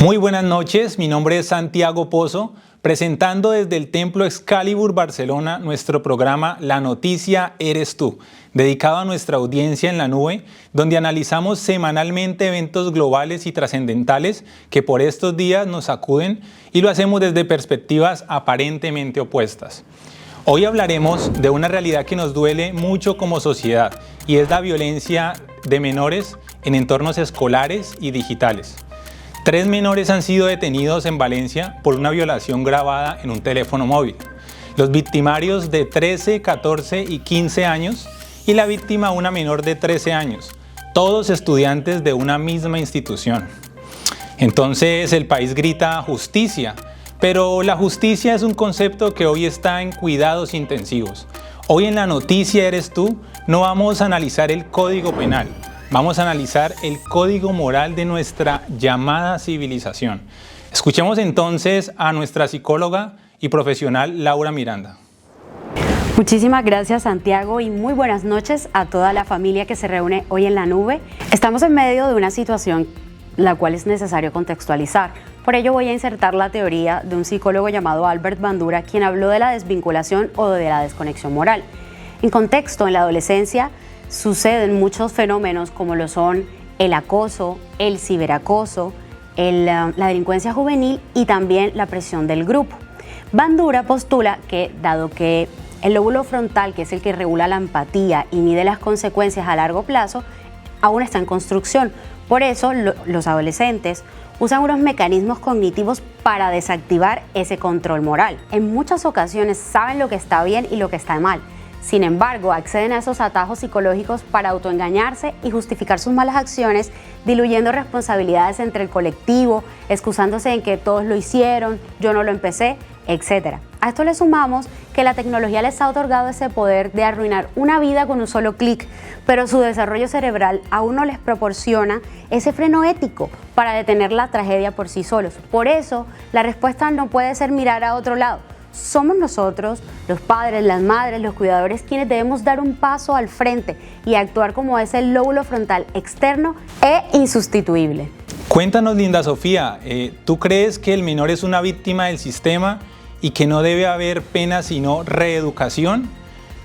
Muy buenas noches, mi nombre es Santiago Pozo, presentando desde el Templo Excalibur Barcelona nuestro programa La Noticia Eres Tú, dedicado a nuestra audiencia en la nube, donde analizamos semanalmente eventos globales y trascendentales que por estos días nos sacuden y lo hacemos desde perspectivas aparentemente opuestas. Hoy hablaremos de una realidad que nos duele mucho como sociedad y es la violencia de menores en entornos escolares y digitales. 3 menores han sido detenidos en Valencia por una violación grabada en un teléfono móvil. Los victimarios de 13, 14 y 15 años y la víctima una menor de 13 años, todos estudiantes de una misma institución. Entonces el país grita justicia, pero la justicia es un concepto que hoy está en cuidados intensivos. Hoy en La Noticia Eres Tú no vamos a analizar el Código Penal. Vamos a analizar el código moral de nuestra llamada civilización. Escuchemos entonces a nuestra psicóloga y profesional Laura Miranda. Muchísimas gracias, Santiago, y muy buenas noches a toda la familia que se reúne hoy en la nube. Estamos en medio de una situación la cual es necesario contextualizar. Por ello voy a insertar la teoría de un psicólogo llamado Albert Bandura, quien habló de la desvinculación o de la desconexión moral. En contexto, en la adolescencia, suceden muchos fenómenos como lo son el acoso, el ciberacoso, la delincuencia juvenil y también la presión del grupo. Bandura postula que, dado que el lóbulo frontal, que es el que regula la empatía y mide las consecuencias a largo plazo, aún está en construcción. Por eso los adolescentes usan unos mecanismos cognitivos para desactivar ese control moral. En muchas ocasiones saben lo que está bien y lo que está mal. Sin embargo, acceden a esos atajos psicológicos para autoengañarse y justificar sus malas acciones, diluyendo responsabilidades entre el colectivo, excusándose en que todos lo hicieron, yo no lo empecé, etc. A esto le sumamos que la tecnología les ha otorgado ese poder de arruinar una vida con un solo clic, pero su desarrollo cerebral aún no les proporciona ese freno ético para detener la tragedia por sí solos. Por eso, la respuesta no puede ser mirar a otro lado. Somos nosotros, los padres, las madres, los cuidadores, quienes debemos dar un paso al frente y actuar como ese lóbulo frontal externo e insustituible. Cuéntanos, Linda Sofía, ¿tú crees que el menor es una víctima del sistema y que no debe haber pena sino reeducación?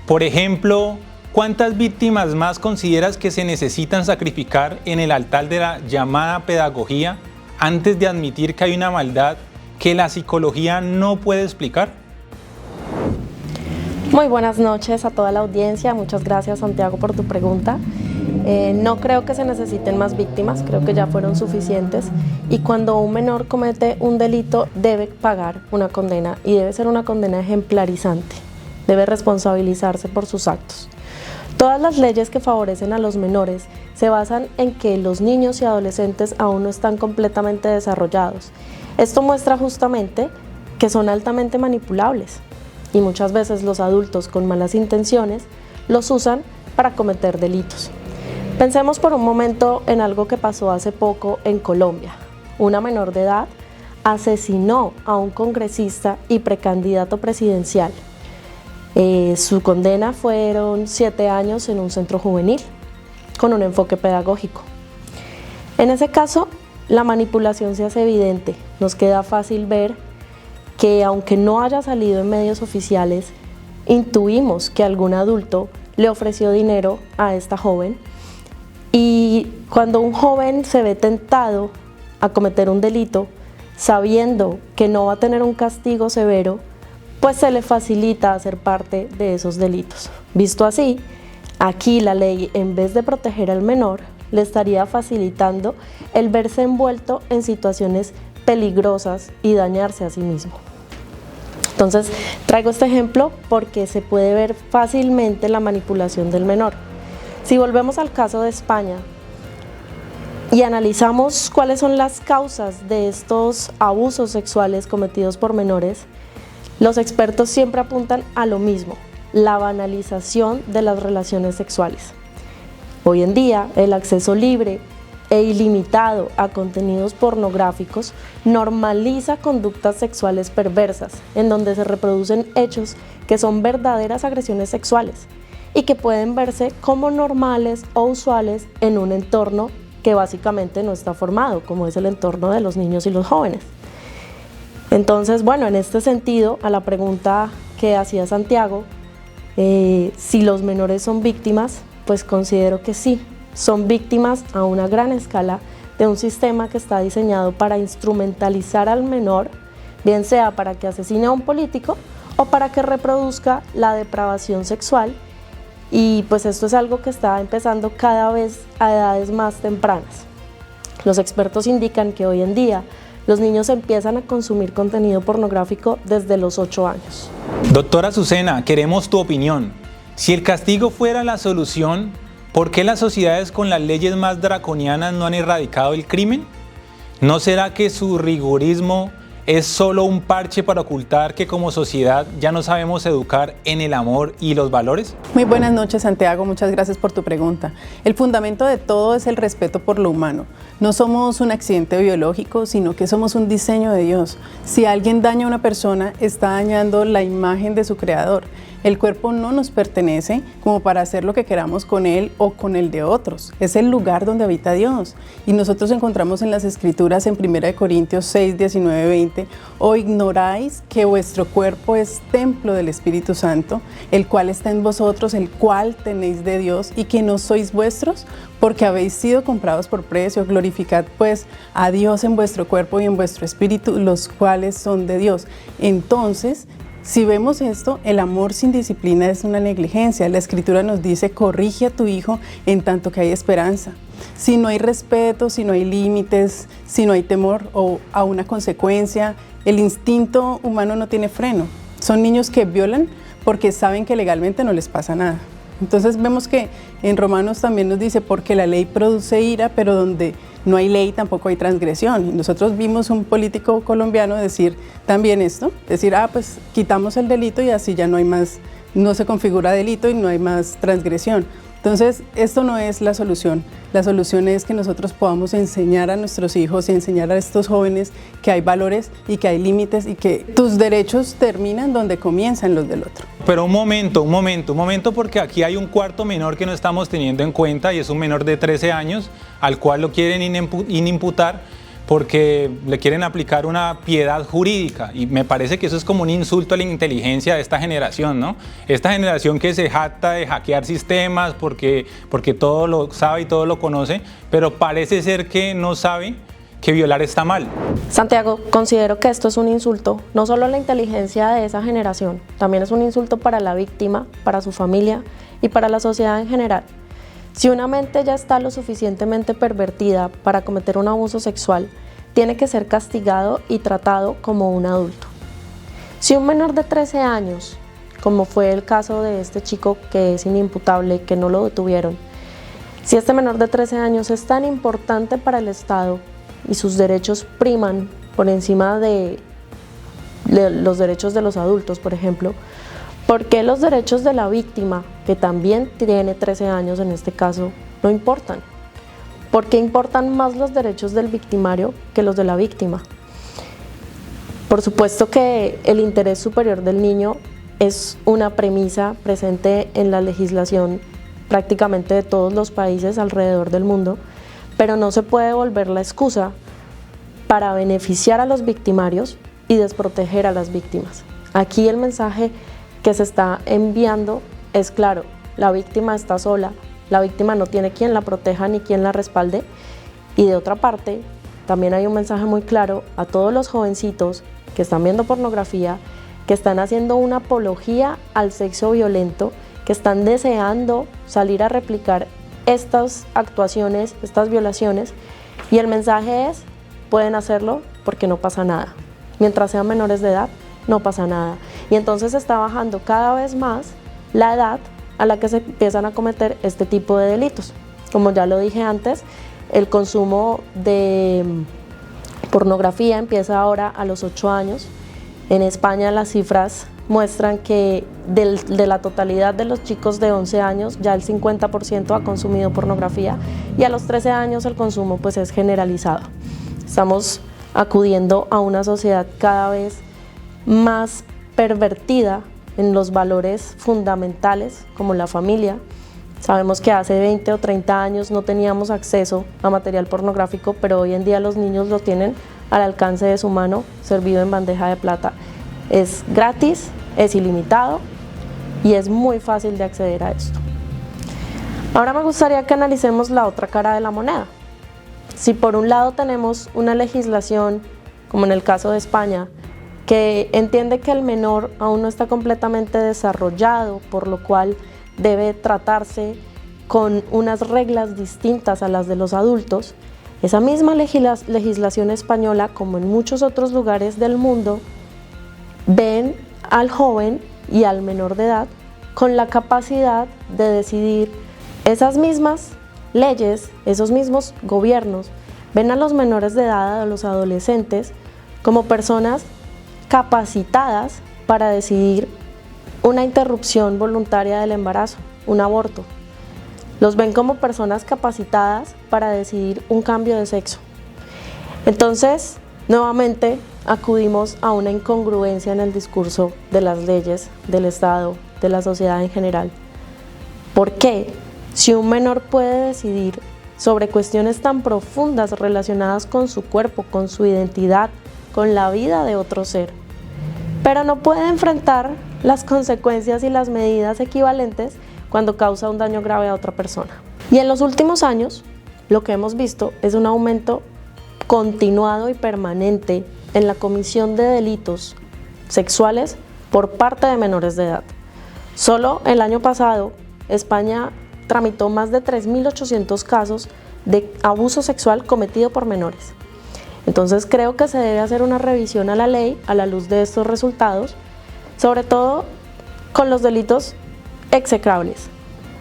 Por ejemplo, ¿cuántas víctimas más consideras que se necesitan sacrificar en el altar de la llamada pedagogía antes de admitir que hay una maldad que la psicología no puede explicar? Muy buenas noches a toda la audiencia. Muchas gracias, Santiago, por tu pregunta. No creo que se necesiten más víctimas, creo que ya fueron suficientes, y cuando un menor comete un delito debe pagar una condena y debe ser una condena ejemplarizante, debe responsabilizarse por sus actos. Todas las leyes que favorecen a los menores se basan en que los niños y adolescentes aún no están completamente desarrollados. Esto muestra justamente que son altamente manipulables y muchas veces los adultos con malas intenciones los usan para cometer delitos. Pensemos por un momento en algo que pasó hace poco en Colombia. Una menor de edad asesinó a un congresista y precandidato presidencial. Su condena fueron 7 años en un centro juvenil con un enfoque pedagógico. En ese caso, la manipulación se hace evidente. Nos queda fácil ver que aunque no haya salido en medios oficiales, intuimos que algún adulto le ofreció dinero a esta joven, y cuando un joven se ve tentado a cometer un delito, sabiendo que no va a tener un castigo severo, pues se le facilita hacer parte de esos delitos. Visto así, aquí la ley, en vez de proteger al menor, le estaría facilitando el verse envuelto en situaciones peligrosas y dañarse a sí mismo. Entonces, traigo este ejemplo porque se puede ver fácilmente la manipulación del menor. Si volvemos al caso de España y analizamos cuáles son las causas de estos abusos sexuales cometidos por menores, los expertos siempre apuntan a lo mismo: la banalización de las relaciones sexuales. Hoy en día, el acceso libre e ilimitado a contenidos pornográficos normaliza conductas sexuales perversas, en donde se reproducen hechos que son verdaderas agresiones sexuales y que pueden verse como normales o usuales en un entorno que básicamente no está formado, como es el entorno de los niños y los jóvenes. Entonces, bueno, en este sentido, a la pregunta que hacía Santiago, si los menores son víctimas, pues considero que sí, son víctimas a una gran escala de un sistema que está diseñado para instrumentalizar al menor, bien sea para que asesine a un político o para que reproduzca la depravación sexual, y pues esto es algo que está empezando cada vez a edades más tempranas. Los expertos indican que hoy en día los niños empiezan a consumir contenido pornográfico desde los 8 años. Doctora Azucena, queremos tu opinión. Si el castigo fuera la solución, ¿por qué las sociedades con las leyes más draconianas no han erradicado el crimen? ¿No será que su rigorismo es solo un parche para ocultar que como sociedad ya no sabemos educar en el amor y los valores? Muy buenas noches, Santiago, muchas gracias por tu pregunta. El fundamento de todo es el respeto por lo humano. No somos un accidente biológico, sino que somos un diseño de Dios. Si alguien daña a una persona, está dañando la imagen de su creador. El cuerpo no nos pertenece como para hacer lo que queramos con él o con el de otros. Es el lugar donde habita Dios. Y nosotros encontramos en las Escrituras en 1 Corintios 6, 19, 20, ¿o ignoráis que vuestro cuerpo es templo del Espíritu Santo, el cual está en vosotros, el cual tenéis de Dios, y que no sois vuestros? Porque habéis sido comprados por precio. Glorificad pues a Dios en vuestro cuerpo y en vuestro espíritu, los cuales son de Dios. Entonces, si vemos esto, el amor sin disciplina es una negligencia. La Escritura nos dice, corrige a tu hijo en tanto que hay esperanza. Si no hay respeto, si no hay límites, si no hay temor o a una consecuencia, el instinto humano no tiene freno. Son niños que violan porque saben que legalmente no les pasa nada. Entonces vemos que en Romanos también nos dice, porque la ley produce ira, pero donde no hay ley tampoco hay transgresión. Y nosotros vimos un político colombiano decir también esto, decir, pues quitamos el delito y así ya no hay más, no se configura delito y no hay más transgresión. Entonces, esto no es la solución. La solución es que nosotros podamos enseñar a nuestros hijos y enseñar a estos jóvenes que hay valores y que hay límites y que tus derechos terminan donde comienzan los del otro. Pero un momento, porque aquí hay un cuarto menor que no estamos teniendo en cuenta y es un menor de 13 años al cual lo quieren inimputar porque le quieren aplicar una piedad jurídica, y me parece que eso es como un insulto a la inteligencia de esta generación, ¿no? Esta generación que se jacta de hackear sistemas porque todo lo sabe y todo lo conoce, pero parece ser que no sabe que violar está mal. Santiago, considero que esto es un insulto, no solo a la inteligencia de esa generación, también es un insulto para la víctima, para su familia y para la sociedad en general. Si una mente ya está lo suficientemente pervertida para cometer un abuso sexual, tiene que ser castigado y tratado como un adulto. Si un menor de 13 años, como fue el caso de este chico que es inimputable, que no lo detuvieron, si este menor de 13 años es tan importante para el Estado y sus derechos priman por encima de los derechos de los adultos, por ejemplo, ¿por qué los derechos de la víctima, que también tiene 13 años en este caso, no importan? ¿Por qué importan más los derechos del victimario que los de la víctima? Por supuesto que el interés superior del niño es una premisa presente en la legislación prácticamente de todos los países alrededor del mundo, pero no se puede volver la excusa para beneficiar a los victimarios y desproteger a las víctimas. Aquí el mensaje que se está enviando es claro: la víctima está sola, la víctima no tiene quien la proteja ni quien la respalde, y de otra parte también hay un mensaje muy claro a todos los jovencitos que están viendo pornografía, que están haciendo una apología al sexo violento, que están deseando salir a replicar estas actuaciones, estas violaciones, y el mensaje es: pueden hacerlo porque no pasa nada. Mientras sean menores de edad, no pasa nada. Y entonces está bajando cada vez más la edad a la que se empiezan a cometer este tipo de delitos. Como ya lo dije antes, el consumo de pornografía empieza ahora a los 8 años. En España las cifras muestran que de la totalidad de los chicos de 11 años, ya el 50% ha consumido pornografía, y a los 13 años el consumo pues es generalizado. Estamos acudiendo a una sociedad cada vez más pervertida en los valores fundamentales como la familia, Sabemos que hace 20 o 30 años no teníamos acceso a material pornográfico, pero hoy en día los niños lo tienen al alcance de su mano, servido en bandeja de plata. Es gratis, es ilimitado y es muy fácil de acceder a esto. Ahora me gustaría que analicemos la otra cara de la moneda. Si por un lado tenemos una legislación, como en el caso de España, que entiende que el menor aún no está completamente desarrollado, por lo cual debe tratarse con unas reglas distintas a las de los adultos, esa misma legislación española, como en muchos otros lugares del mundo, ven al joven y al menor de edad con la capacidad de decidir. Esas mismas leyes, esos mismos gobiernos, ven a los menores de edad, a los adolescentes, como personas capacitadas para decidir una interrupción voluntaria del embarazo, un aborto. Los ven como personas capacitadas para decidir un cambio de sexo. Entonces, nuevamente acudimos a una incongruencia en el discurso de las leyes, del Estado, de la sociedad en general. ¿Por qué? Si un menor puede decidir sobre cuestiones tan profundas relacionadas con su cuerpo, con su identidad, con la vida de otro ser, pero no puede enfrentar las consecuencias y las medidas equivalentes cuando causa un daño grave a otra persona. Y en los últimos años, lo que hemos visto es un aumento continuado y permanente en la comisión de delitos sexuales por parte de menores de edad. Solo el año pasado, España tramitó más de 3.800 casos de abuso sexual cometido por menores. Entonces creo que se debe hacer una revisión a la ley a la luz de estos resultados, sobre todo con los delitos execrables,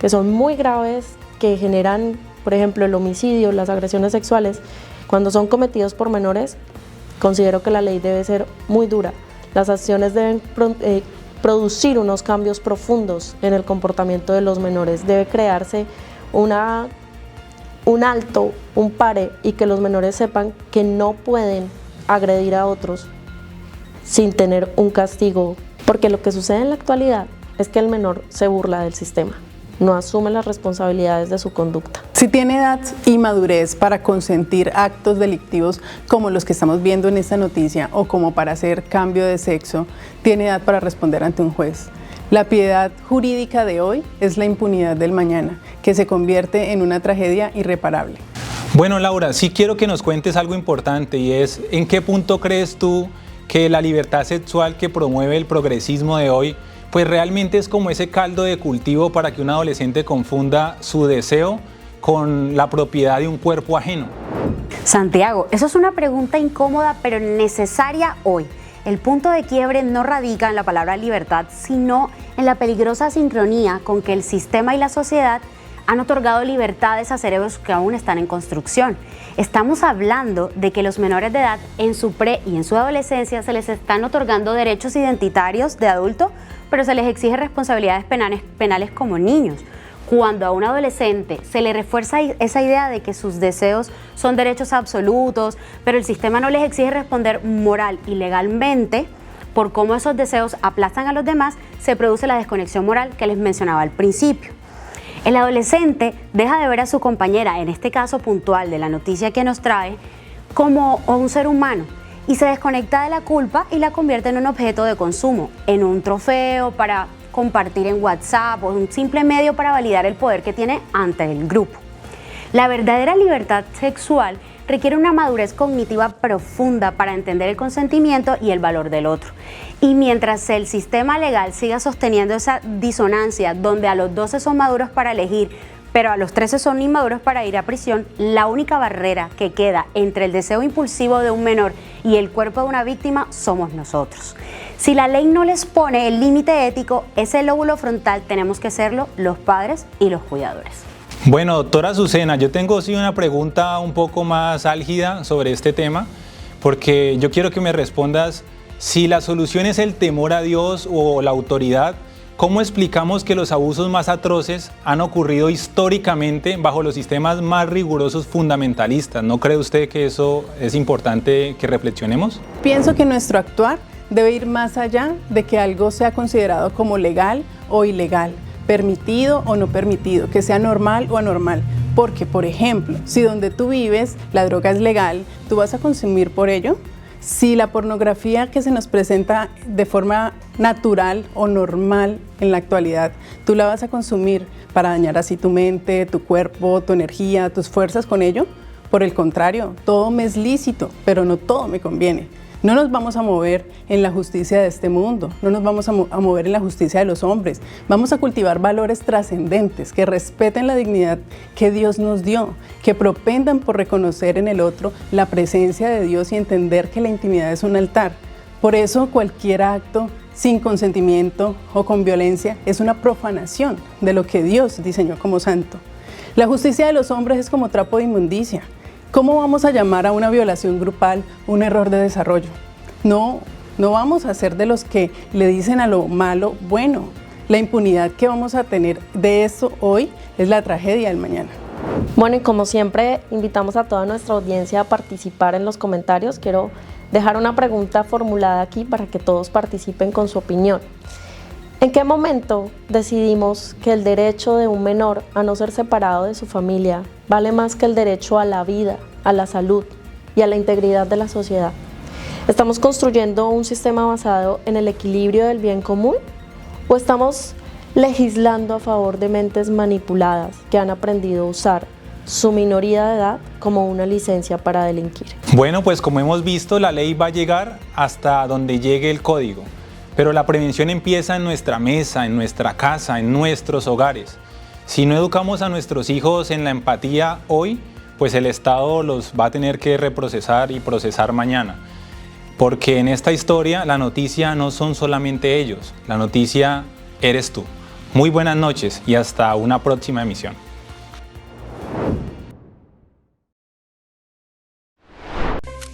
que son muy graves, que generan, por ejemplo, el homicidio, las agresiones sexuales. Cuando son cometidos por menores, considero que la ley debe ser muy dura. Las acciones deben producir unos cambios profundos en el comportamiento de los menores. Debe crearse un alto, un pare, y que los menores sepan que no pueden agredir a otros sin tener un castigo, porque lo que sucede en la actualidad es que el menor se burla del sistema, no asume las responsabilidades de su conducta. Si tiene edad y madurez para consentir actos delictivos como los que estamos viendo en esta noticia o como para hacer cambio de sexo, tiene edad para responder ante un juez. La piedad jurídica de hoy es la impunidad del mañana, que se convierte en una tragedia irreparable. Bueno, Laura, sí quiero que nos cuentes algo importante, y es ¿en qué punto crees tú que la libertad sexual que promueve el progresismo de hoy pues realmente es como ese caldo de cultivo para que un adolescente confunda su deseo con la propiedad de un cuerpo ajeno? Santiago, eso es una pregunta incómoda pero necesaria hoy. El punto de quiebre no radica en la palabra libertad, sino en la peligrosa sincronía con que el sistema y la sociedad han otorgado libertades a cerebros que aún están en construcción. Estamos hablando de que los menores de edad en su pre y en su adolescencia se les están otorgando derechos identitarios de adulto, pero se les exige responsabilidades penales como niños. Cuando a un adolescente se le refuerza esa idea de que sus deseos son derechos absolutos, pero el sistema no les exige responder moral y legalmente por cómo esos deseos aplastan a los demás, se produce la desconexión moral que les mencionaba al principio. El adolescente deja de ver a su compañera, en este caso puntual de la noticia que nos trae, como un ser humano, y se desconecta de la culpa y la convierte en un objeto de consumo, en un trofeo para compartir en WhatsApp o un simple medio para validar el poder que tiene ante el grupo. La verdadera libertad sexual requiere una madurez cognitiva profunda para entender el consentimiento y el valor del otro. Y mientras el sistema legal siga sosteniendo esa disonancia donde a los 12 son maduros para elegir, pero a los 13 son inmaduros para ir a prisión, la única barrera que queda entre el deseo impulsivo de un menor y el cuerpo de una víctima somos nosotros. Si la ley no les pone el límite ético, ese lóbulo frontal tenemos que hacerlo los padres y los cuidadores. Bueno, doctora Azucena, yo tengo sí una pregunta un poco más álgida sobre este tema, porque yo quiero que me respondas si la solución es el temor a Dios o la autoridad. ¿Cómo explicamos que los abusos más atroces han ocurrido históricamente bajo los sistemas más rigurosos fundamentalistas? ¿No cree usted que eso es importante que reflexionemos? Pienso que nuestro actuar debe ir más allá de que algo sea considerado como legal o ilegal. permitido o no permitido, que sea normal o anormal. Porque, por ejemplo, si donde tú vives la droga es legal, ¿tú vas a consumir por ello? Si la pornografía que se nos presenta de forma natural o normal en la actualidad, tú la vas a consumir para dañar así tu mente, tu cuerpo, tu energía, tus fuerzas con ello. Por el contrario, todo me es lícito, pero no todo me conviene. No nos vamos a mover en la justicia de este mundo, no nos vamos a mover en la justicia de los hombres. Vamos a cultivar valores trascendentes que respeten la dignidad que Dios nos dio, que propendan por reconocer en el otro la presencia de Dios y entender que la intimidad es un altar. Por eso cualquier acto sin consentimiento o con violencia es una profanación de lo que Dios diseñó como santo. La justicia de los hombres es como trapo de inmundicia. ¿Cómo vamos a llamar a una violación grupal un error de desarrollo? No vamos a ser de los que le dicen a lo malo bueno. La impunidad que vamos a tener de eso hoy es la tragedia del mañana. Bueno, y como siempre, invitamos a toda nuestra audiencia a participar en los comentarios. Quiero dejar una pregunta formulada aquí para que todos participen con su opinión. ¿En qué momento decidimos que el derecho de un menor a no ser separado de su familia vale más que el derecho a la vida, a la salud y a la integridad de la sociedad? ¿Estamos construyendo un sistema basado en el equilibrio del bien común o estamos legislando a favor de mentes manipuladas que han aprendido a usar su minoría de edad como una licencia para delinquir? Bueno, pues como hemos visto, la ley va a llegar hasta donde llegue el código. Pero la prevención empieza en nuestra mesa, en nuestra casa, en nuestros hogares. Si no educamos a nuestros hijos en la empatía hoy, pues el Estado los va a tener que reprocesar y procesar mañana. Porque en esta historia la noticia no son solamente ellos, la noticia eres tú. Muy buenas noches y hasta una próxima emisión.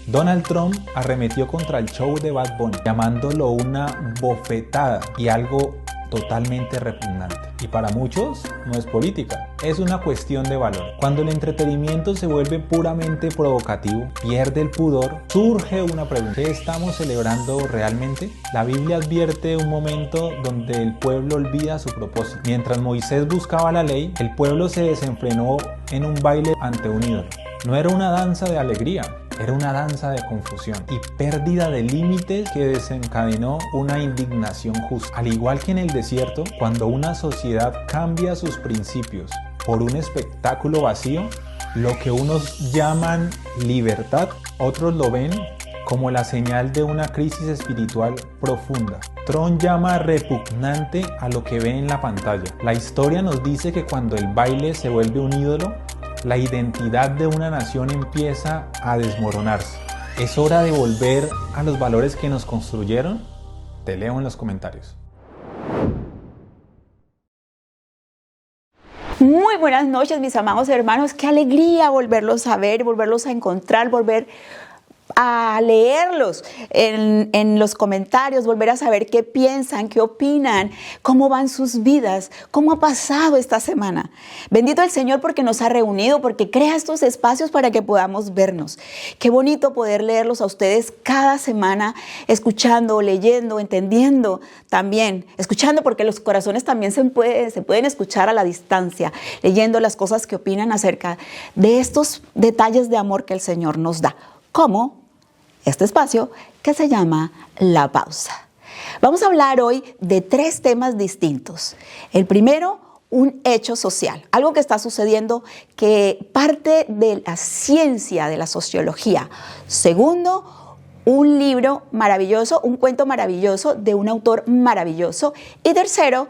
Donald Trump arremetió contra el show de Bad Bunny, llamándolo una bofetada y algo totalmente repugnante. Y para muchos no es política, es una cuestión de valor. Cuando el entretenimiento se vuelve puramente provocativo, pierde el pudor, surge una pregunta: ¿qué estamos celebrando realmente? La Biblia advierte un momento donde el pueblo olvida su propósito. Mientras Moisés buscaba la ley, el pueblo se desenfrenó en un baile ante un ídolo. No era una danza de alegría, era una danza de confusión y pérdida de límites que desencadenó una indignación justa. Al igual que en el desierto, cuando una sociedad cambia sus principios por un espectáculo vacío, lo que unos llaman libertad, otros lo ven como la señal de una crisis espiritual profunda. Trump llama repugnante a lo que ve en la pantalla. La historia nos dice que cuando el baile se vuelve un ídolo, la identidad de una nación empieza a desmoronarse. ¿Es hora de volver a los valores que nos construyeron? Te leo en los comentarios. Muy buenas noches, mis amados hermanos. Qué alegría volverlos a ver, volverlos a encontrar, volver a leerlos en los comentarios, volver a saber qué piensan, qué opinan, cómo van sus vidas, cómo ha pasado esta semana. Bendito el Señor porque nos ha reunido, porque crea estos espacios para que podamos vernos. Qué bonito poder leerlos a ustedes cada semana, escuchando, leyendo, entendiendo también, escuchando, porque los corazones también se pueden escuchar a la distancia, leyendo las cosas que opinan acerca de estos detalles de amor que el Señor nos da, como este espacio que se llama La Pausa. Vamos a hablar hoy de 3 temas distintos. El primero, un hecho social, algo que está sucediendo que parte de la ciencia de la sociología. Segundo, un libro maravilloso, un cuento maravilloso de un autor maravilloso. Y tercero,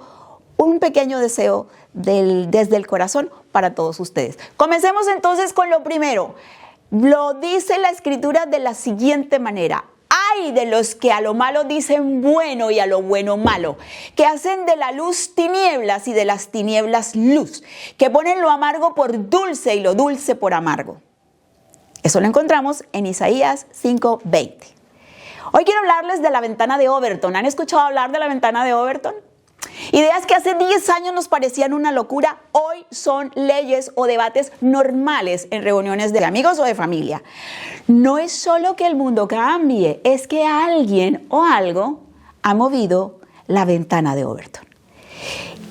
un pequeño deseo desde el corazón para todos ustedes. Comencemos entonces con lo primero. Lo dice la Escritura de la siguiente manera: ¡ay de los que a lo malo dicen bueno y a lo bueno malo! Que hacen de la luz tinieblas y de las tinieblas luz, que ponen lo amargo por dulce y lo dulce por amargo. Eso lo encontramos en Isaías 5:20. Hoy quiero hablarles de la ventana de Overton. ¿Han escuchado hablar de la ventana de Overton? Ideas que hace 10 años nos parecían una locura, hoy son leyes o debates normales en reuniones de amigos o de familia. No es solo que el mundo cambie, es que alguien o algo ha movido la ventana de Overton.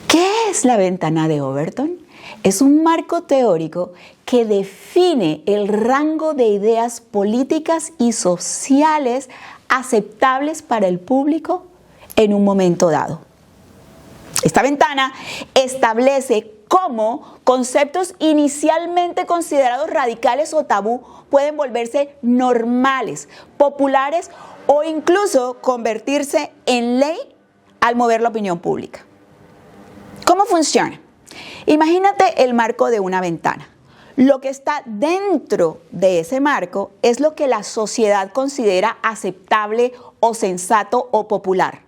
¿Qué es la ventana de Overton? Es un marco teórico que define el rango de ideas políticas y sociales aceptables para el público en un momento dado. Esta ventana establece cómo conceptos inicialmente considerados radicales o tabú pueden volverse normales, populares o incluso convertirse en ley al mover la opinión pública. ¿Cómo funciona? Imagínate el marco de una ventana. Lo que está dentro de ese marco es lo que la sociedad considera aceptable o sensato o popular.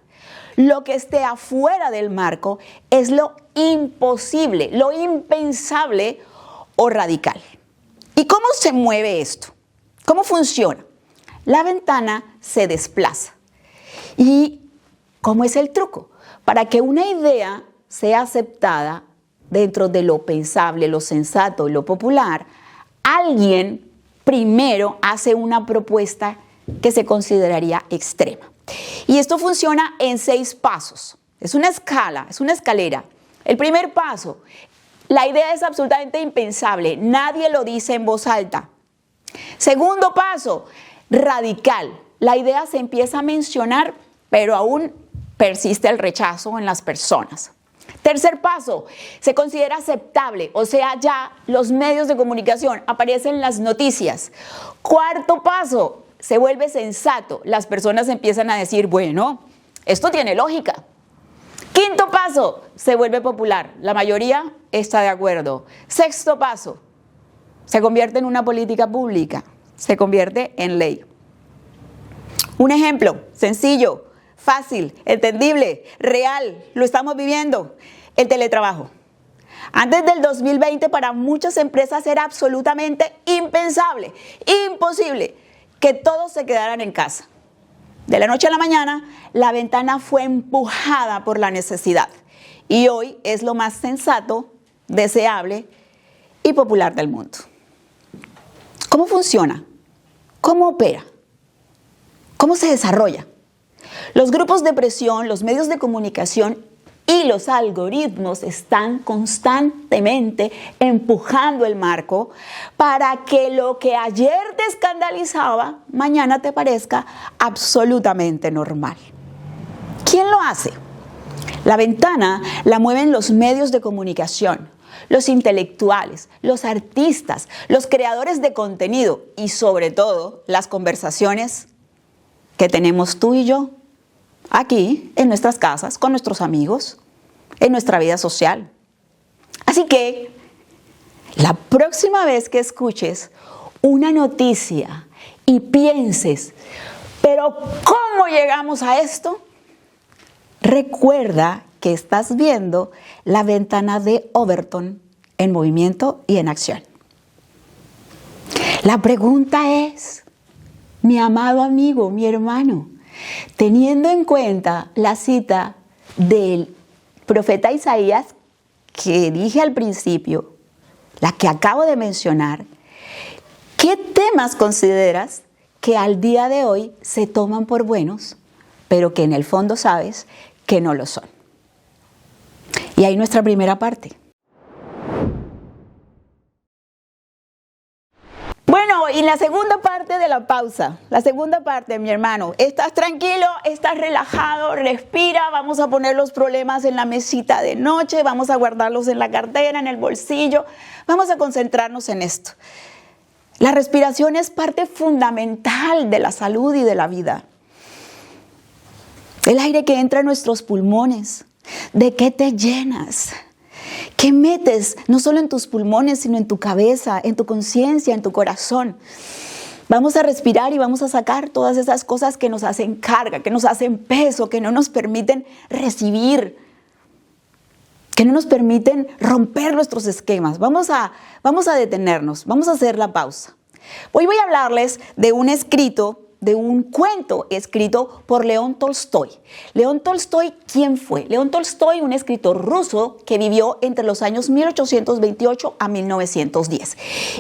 Lo que esté afuera del marco es lo imposible, lo impensable o radical. ¿Y cómo se mueve esto? ¿Cómo funciona? La ventana se desplaza. ¿Y cómo es el truco? Para que una idea sea aceptada dentro de lo pensable, lo sensato y lo popular, alguien primero hace una propuesta que se consideraría extrema. Y esto funciona en 6 pasos. Es una escala, es una escalera. El primer paso, la idea es absolutamente impensable, nadie lo dice en voz alta. Segundo paso, radical. La idea se empieza a mencionar, pero aún persiste el rechazo en las personas. Tercer paso, se considera aceptable, o sea, ya los medios de comunicación aparecen las noticias. Cuarto paso, se vuelve sensato. Las personas empiezan a decir, bueno, esto tiene lógica. Quinto paso, se vuelve popular. La mayoría está de acuerdo. Sexto paso, se convierte en una política pública, se convierte en ley. Un ejemplo sencillo, fácil, entendible, real, lo estamos viviendo, el teletrabajo. Antes del 2020 para muchas empresas era absolutamente impensable, imposible que todos se quedaran en casa. De la noche a la mañana, la ventana fue empujada por la necesidad y hoy es lo más sensato, deseable y popular del mundo. ¿Cómo funciona? ¿Cómo opera? ¿Cómo se desarrolla? Los grupos de presión, los medios de comunicación y los algoritmos están constantemente empujando el marco para que lo que ayer te escandalizaba, mañana te parezca absolutamente normal. ¿Quién lo hace? La ventana la mueven los medios de comunicación, los intelectuales, los artistas, los creadores de contenido y sobre todo las conversaciones que tenemos tú y yo aquí, en nuestras casas, con nuestros amigos, en nuestra vida social. Así que, la próxima vez que escuches una noticia y pienses, ¿pero cómo llegamos a esto? Recuerda que estás viendo la ventana de Overton en movimiento y en acción. La pregunta es, mi amado amigo, mi hermano, teniendo en cuenta la cita del profeta Isaías que dije al principio, la que acabo de mencionar, ¿qué temas consideras que al día de hoy se toman por buenos, pero que en el fondo sabes que no lo son? Y ahí nuestra primera parte. Bueno, y la segunda parte de la pausa, la segunda parte, mi hermano, estás tranquilo, estás relajado, respira, vamos a poner los problemas en la mesita de noche, vamos a guardarlos en la cartera, en el bolsillo, vamos a concentrarnos en esto. La respiración es parte fundamental de la salud y de la vida. El aire que entra en nuestros pulmones, ¿de qué te llenas? ¿Qué metes no solo en tus pulmones, sino en tu cabeza, en tu conciencia, en tu corazón? Vamos a respirar y vamos a sacar todas esas cosas que nos hacen carga, que nos hacen peso, que no nos permiten recibir, que no nos permiten romper nuestros esquemas. Vamos a detenernos, vamos a hacer la pausa. Hoy voy a hablarles de un escrito, de un cuento escrito por León Tolstoy. León Tolstoy, ¿quién fue? León Tolstoy, un escritor ruso que vivió entre los años 1828 a 1910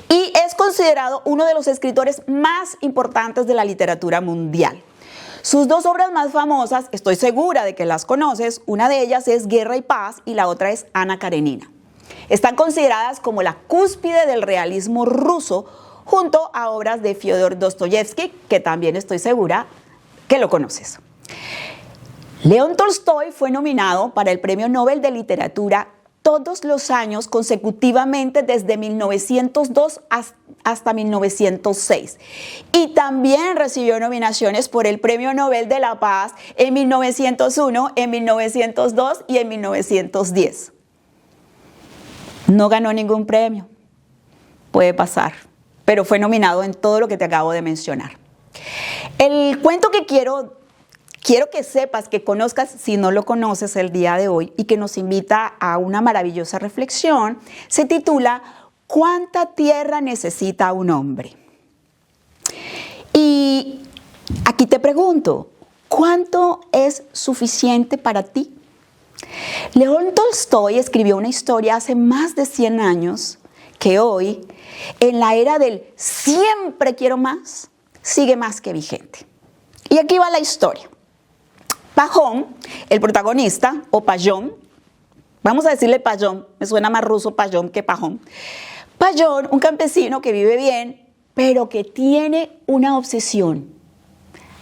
y es considerado uno de los escritores más importantes de la literatura mundial. Sus dos obras más famosas, estoy segura de que las conoces, una de ellas es Guerra y Paz y la otra es Ana Karenina. Están consideradas como la cúspide del realismo ruso junto a obras de Fyodor Dostoyevsky, que también estoy segura que lo conoces. León Tolstoy fue nominado para el Premio Nobel de Literatura todos los años consecutivamente desde 1902 hasta 1906. Y también recibió nominaciones por el Premio Nobel de la Paz en 1901, en 1902 y en 1910. No ganó ningún premio, puede pasar, pero fue nominado en todo lo que te acabo de mencionar. El cuento que quiero que sepas, que conozcas, si no lo conoces el día de hoy, y que nos invita a una maravillosa reflexión, se titula ¿Cuánta tierra necesita un hombre? Y aquí te pregunto, ¿cuánto es suficiente para ti? León Tolstoy escribió una historia hace más de 100 años que hoy, en la era del siempre quiero más, sigue más que vigente. Y aquí va la historia. Pajón, el protagonista, o Payón, vamos a decirle Payón, me suena más ruso Payón que Pajón. Payón, un campesino que vive bien, pero que tiene una obsesión,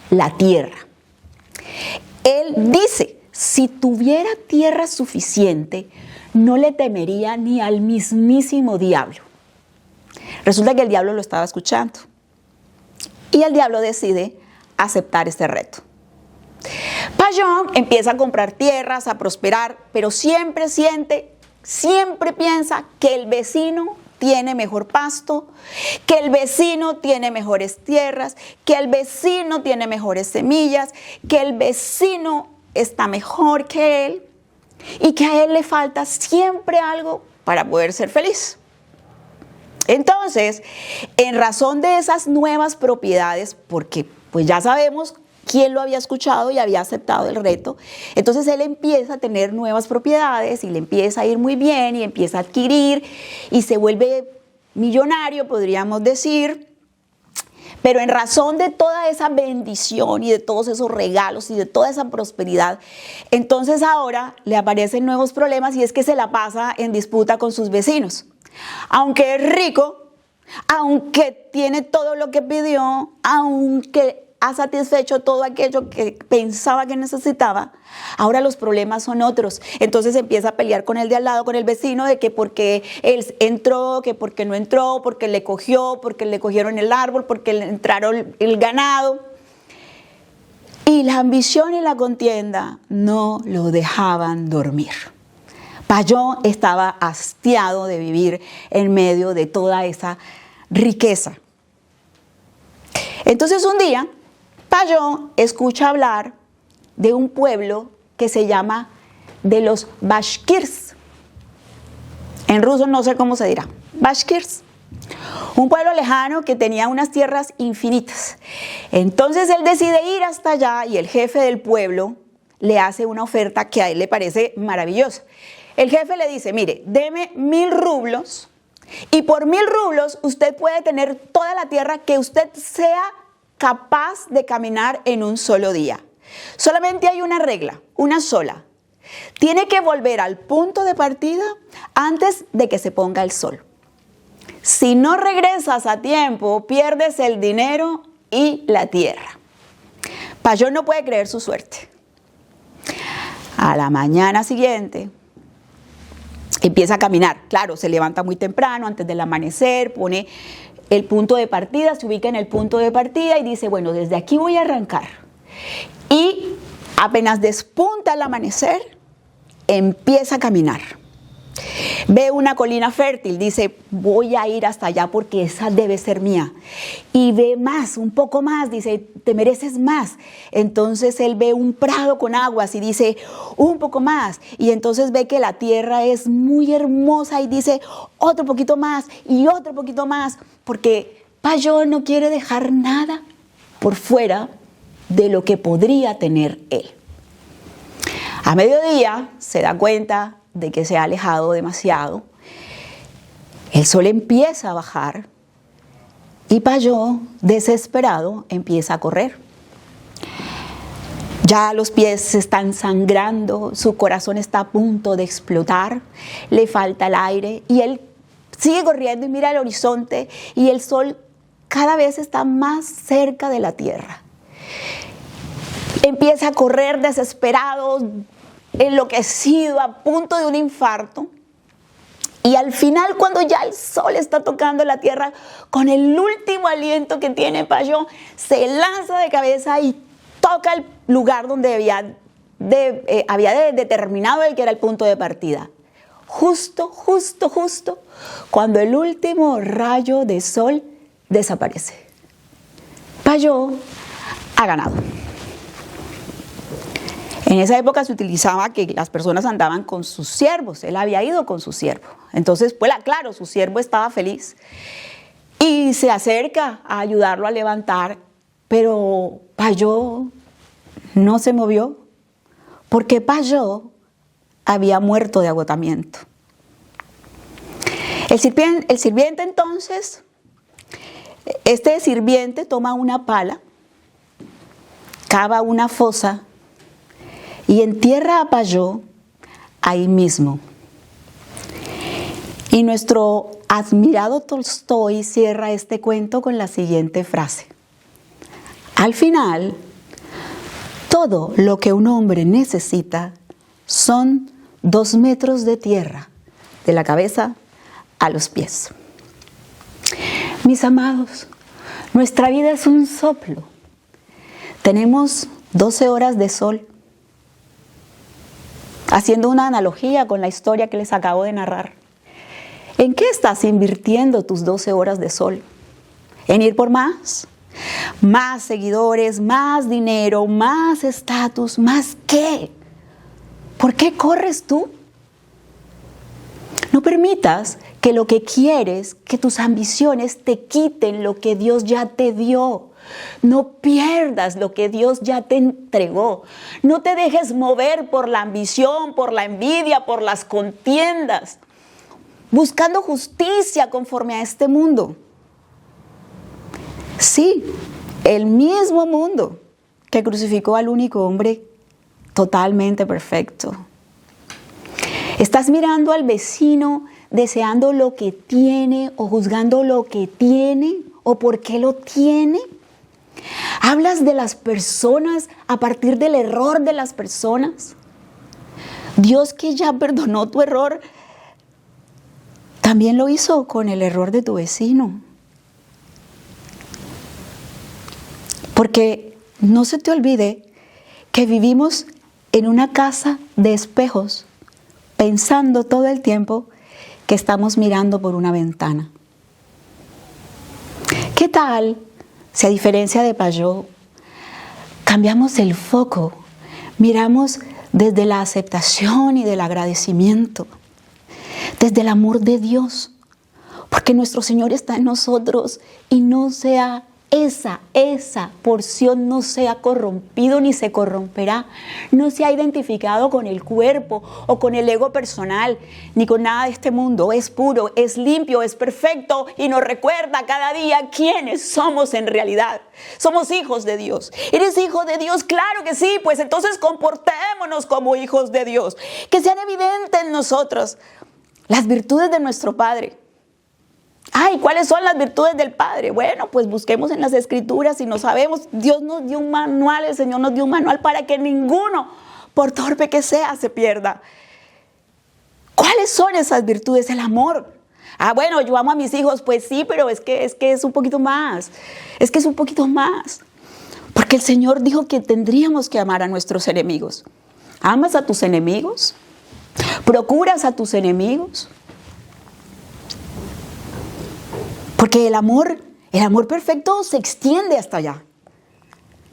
la tierra. Él dice, si tuviera tierra suficiente, no le temería ni al mismísimo diablo. Resulta que el diablo lo estaba escuchando. Y el diablo decide aceptar este reto. Payón empieza a comprar tierras, a prosperar, pero siempre piensa que el vecino tiene mejor pasto, que el vecino tiene mejores tierras, que el vecino tiene mejores semillas, que el vecino está mejor que él y que a él le falta siempre algo para poder ser feliz. Entonces, en razón de esas nuevas propiedades, porque pues ya sabemos quién lo había escuchado y había aceptado el reto, entonces él empieza a tener nuevas propiedades y le empieza a ir muy bien y empieza a adquirir y se vuelve millonario, podríamos decir. Pero en razón de toda esa bendición y de todos esos regalos y de toda esa prosperidad, entonces ahora le aparecen nuevos problemas y es que se la pasa en disputa con sus vecinos. Aunque es rico, aunque tiene todo lo que pidió, aunque ha satisfecho todo aquello que pensaba que necesitaba, ahora los problemas son otros. Entonces empieza a pelear con el de al lado, con el vecino, de que porque él entró, que porque no entró, porque le cogió, porque le cogieron el árbol, porque le entraron el ganado. Y la ambición y la contienda no lo dejaban dormir. Payón estaba hastiado de vivir en medio de toda esa riqueza. Entonces un día, Payón escucha hablar de un pueblo que se llama de los Bashkirs. En ruso no sé cómo se dirá. Bashkirs. Un pueblo lejano que tenía unas tierras infinitas. Entonces él decide ir hasta allá y el jefe del pueblo le hace una oferta que a él le parece maravillosa. El jefe le dice, mire, deme 1000 rublos y por 1000 rublos usted puede tener toda la tierra que usted sea capaz de caminar en un solo día. Solamente hay una regla, una sola. Tiene que volver al punto de partida antes de que se ponga el sol. Si no regresas a tiempo, pierdes el dinero y la tierra. Payón no puede creer su suerte. A la mañana siguiente empieza a caminar. Claro, se levanta muy temprano, antes del amanecer, pone el punto de partida, se ubica en el punto de partida y dice, bueno, desde aquí voy a arrancar. Y apenas despunta el amanecer, empieza a caminar. Ve una colina fértil, dice, voy a ir hasta allá porque esa debe ser mía. Y ve más, un poco más, dice, te mereces más. Entonces él ve un prado con aguas y dice, un poco más. Y entonces ve que la tierra es muy hermosa y dice, otro poquito más y otro poquito más. Porque Payón no quiere dejar nada por fuera de lo que podría tener él. A mediodía se da cuenta de que se ha alejado demasiado. El sol empieza a bajar y Payón, desesperado, empieza a correr. Ya los pies están sangrando, su corazón está a punto de explotar, le falta el aire y él sigue corriendo y mira el horizonte y el sol cada vez está más cerca de la tierra. Empieza a correr desesperado, enloquecido, a punto de un infarto. Y al final, cuando ya el sol está tocando la tierra, con el último aliento que tiene Payot, se lanza de cabeza y toca el lugar donde había determinado él que era el punto de partida. Justo, cuando el último rayo de sol desaparece. Payot ha ganado. En esa época se utilizaba que las personas andaban con sus siervos. Él había ido con su siervo. Entonces, pues claro, su siervo estaba feliz. Y se acerca a ayudarlo a levantar. Pero Payot no se movió. Porque Payot había muerto de agotamiento. El sirviente entonces, este sirviente toma una pala, cava una fosa y entierra a Payot ahí mismo. Y nuestro admirado Tolstói cierra este cuento con la siguiente frase. Al final, todo lo que un hombre necesita son 2 metros de tierra, de la cabeza a los pies. Mis amados, nuestra vida es un soplo. Tenemos 12 horas de sol. Haciendo una analogía con la historia que les acabo de narrar. ¿En qué estás invirtiendo tus 12 horas de sol? ¿En ir por más? ¿Más seguidores, más dinero, más estatus, más qué? ¿Por qué corres tú? No permitas que lo que quieres, que tus ambiciones te quiten lo que Dios ya te dio. No pierdas lo que Dios ya te entregó. No te dejes mover por la ambición, por la envidia, por las contiendas, buscando justicia conforme a este mundo. Sí, el mismo mundo que crucificó al único hombre totalmente perfecto. Estás mirando al vecino deseando lo que tiene o juzgando lo que tiene o por qué lo tiene. ¿Hablas de las personas a partir del error de las personas? Dios, que ya perdonó tu error, también lo hizo con el error de tu vecino. Porque no se te olvide que vivimos en una casa de espejos, pensando todo el tiempo que estamos mirando por una ventana. ¿Qué tal si, a diferencia de Payot, cambiamos el foco, miramos desde la aceptación y del agradecimiento, desde el amor de Dios? Porque nuestro Señor está en nosotros y no sea esa porción no se ha corrompido ni se corromperá, no se ha identificado con el cuerpo o con el ego personal, ni con nada de este mundo. Es puro, es limpio, es perfecto y nos recuerda cada día quiénes somos en realidad. Somos hijos de Dios. ¿Eres hijo de Dios? Claro que sí, pues entonces comportémonos como hijos de Dios. Que sean evidentes en nosotros las virtudes de nuestro Padre. Ay, ¿cuáles son las virtudes del Padre? Bueno, pues busquemos en las Escrituras y no sabemos. Dios nos dio un manual, el Señor nos dio un manual para que ninguno, por torpe que sea, se pierda. ¿Cuáles son esas virtudes? El amor. Ah, bueno, yo amo a mis hijos, pues sí, pero es que es un poquito más. Es que es un poquito más. Porque el Señor dijo que tendríamos que amar a nuestros enemigos. ¿Amas a tus enemigos? ¿Procuras a tus enemigos? Porque el amor perfecto se extiende hasta allá.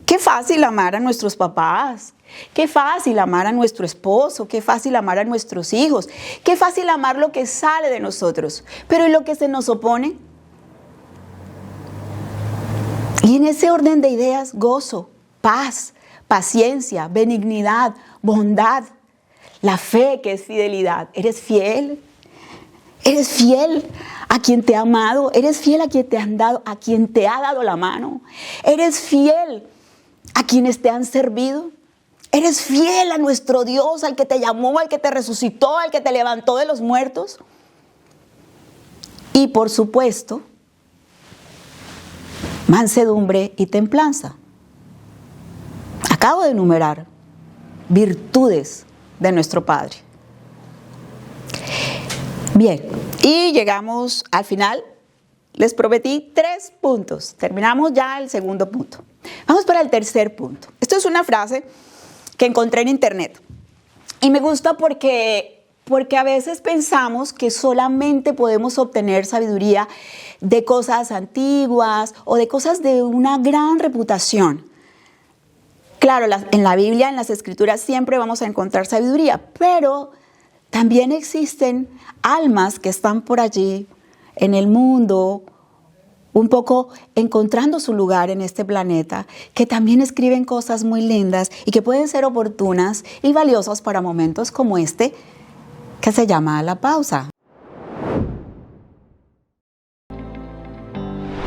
Qué fácil amar a nuestros papás, qué fácil amar a nuestro esposo, qué fácil amar a nuestros hijos, qué fácil amar lo que sale de nosotros. Pero ¿y lo que se nos opone? Y en ese orden de ideas, gozo, paz, paciencia, benignidad, bondad, la fe, que es fidelidad. ¿Eres fiel? ¿Eres fiel a quien te ha amado? ¿Eres fiel a quien te ha dado la mano? ¿Eres fiel a quienes te han servido? ¿Eres fiel a nuestro Dios, al que te llamó, al que te resucitó, al que te levantó de los muertos? Y por supuesto, mansedumbre y templanza. Acabo de enumerar virtudes de nuestro Padre. Bien, y llegamos al final. Les prometí 3 puntos. Terminamos ya el segundo punto. Vamos para el tercer punto. Esto es una frase que encontré en internet. Y me gusta porque a veces pensamos que solamente podemos obtener sabiduría de cosas antiguas o de cosas de una gran reputación. Claro, en la Biblia, en las Escrituras, siempre vamos a encontrar sabiduría, pero también existen almas que están por allí en el mundo, un poco encontrando su lugar en este planeta, que también escriben cosas muy lindas y que pueden ser oportunas y valiosas para momentos como este, que se llama la pausa.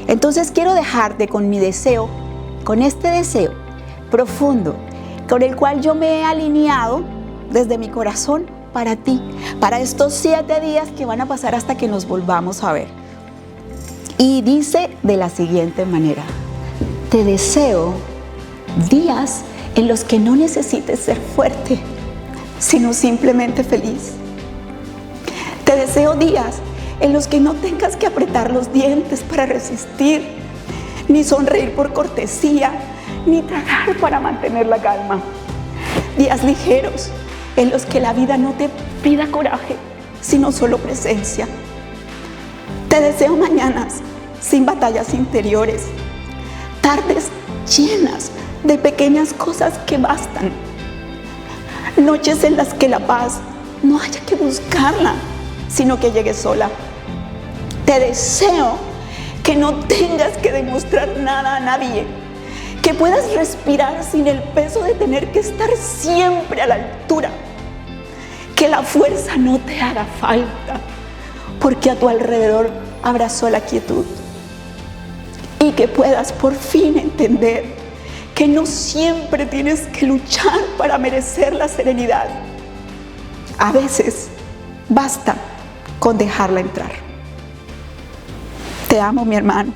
Entonces quiero dejarte con mi deseo, con este deseo profundo, con el cual yo me he alineado desde mi corazón para ti, para estos 7 días que van a pasar hasta que nos volvamos a ver. Y dice de la siguiente manera: te deseo días en los que no necesites ser fuerte, sino simplemente feliz. Te deseo días en los que no tengas que apretar los dientes para resistir, ni sonreír por cortesía, ni tragar para mantener la calma. Días ligeros en los que la vida no te pida coraje, sino solo presencia. Te deseo mañanas sin batallas interiores, tardes llenas de pequeñas cosas que bastan, noches en las que la paz no haya que buscarla, sino que llegue sola. Te deseo que no tengas que demostrar nada a nadie, que puedas respirar sin el peso de tener que estar siempre a la altura, que la fuerza no te haga falta, porque a tu alrededor habrá sola quietud, y que puedas por fin entender que no siempre tienes que luchar para merecer la serenidad. A veces basta con dejarla entrar. Te amo, mi hermano.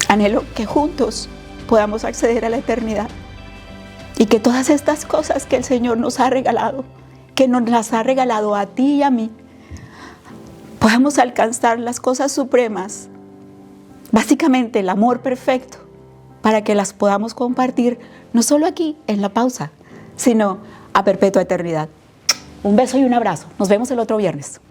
Anhelo que juntos podamos acceder a la eternidad y que todas estas cosas que el Señor nos ha regalado, que nos las ha regalado a ti y a mí, podamos alcanzar las cosas supremas, básicamente el amor perfecto, para que las podamos compartir no solo aquí en la pausa, sino a perpetua eternidad. Un beso y un abrazo. Nos vemos el otro viernes.